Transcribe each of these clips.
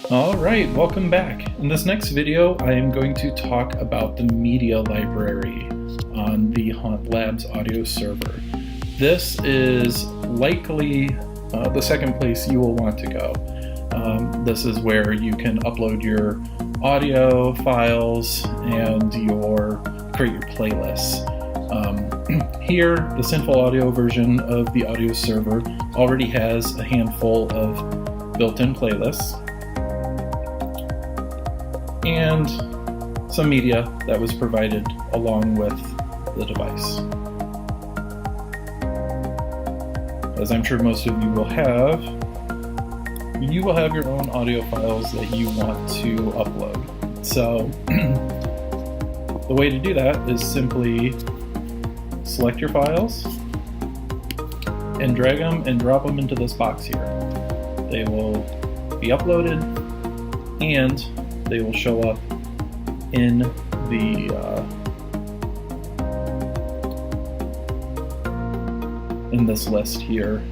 Alright, welcome back. In this next video, I am going to talk about the media library on the HauntLabs AudioServer. This is likely the second place you will want to go. This is where you can upload your audio files and create your playlists. Here, the Sinful Audio version of the AudioServer already has a handful of built-in playlists and some media that was provided along with the device. As I'm sure most of you will have your own audio files that you want to upload. So the way to do that is simply select your files and drag them and drop them into this box here. They will be uploaded and they will show up in this list here.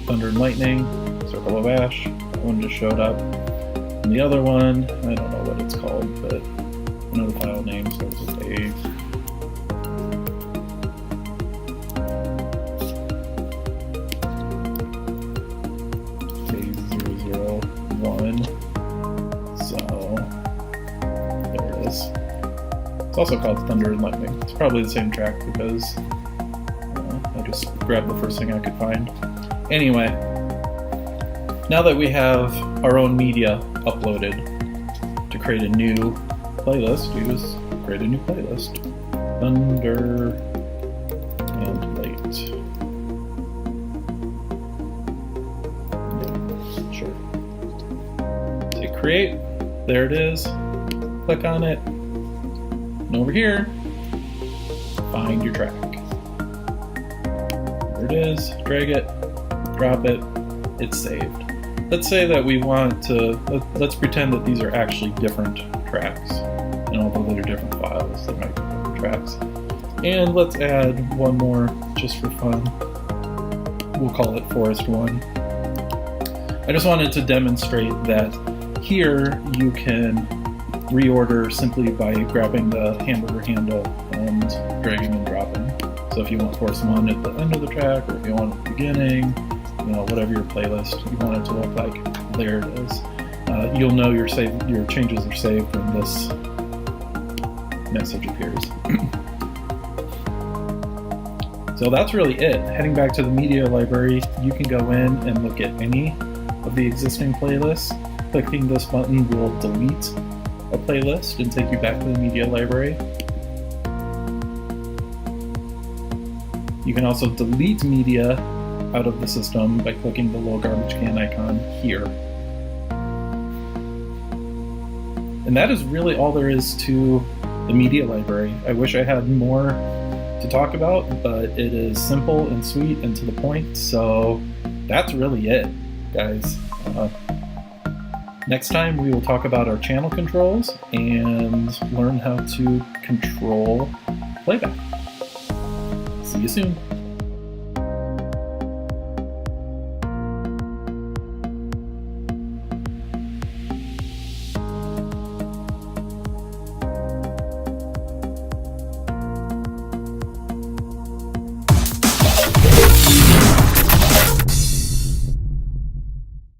Thunder and Lightning, Circle of Ash, that one just showed up. And the other one, I don't know what it's called, but I know the file name starts with A. A001. So there it is. It's also called Thunder and Lightning. It's probably the same track because I just grabbed the first thing I could find. Anyway, now that we have our own media uploaded, to create a new playlist, you just create a new playlist. Thunder and Light. Yeah, sure. Say create. There it is. Click on it. And over here, find your track. There it is. Drag it. Drop it. It's saved. Let's say that we want to, let's pretend that these are actually different tracks. And although they're different files, they might be different tracks. And let's add one more just for fun. We'll call it Forest 1. I just wanted to demonstrate that here you can reorder simply by grabbing the hamburger handle and dragging and dropping. So if you want Forest 1 at the end of the track, or if you want it at the beginning, whatever your playlist you want it to look like, there it is. You'll know your changes are saved when this message appears. So that's really it. Heading back to the media library, you can go in and look at any of the existing playlists. Clicking this button will delete a playlist and take you back to the media library. You can also delete media out of the system by clicking the little garbage can icon here. And that is really all there is to the media library. I wish I had more to talk about, but it is simple and sweet and to the point, so that's really it, guys. Next time we will talk about our channel controls and learn how to control playback. See you soon.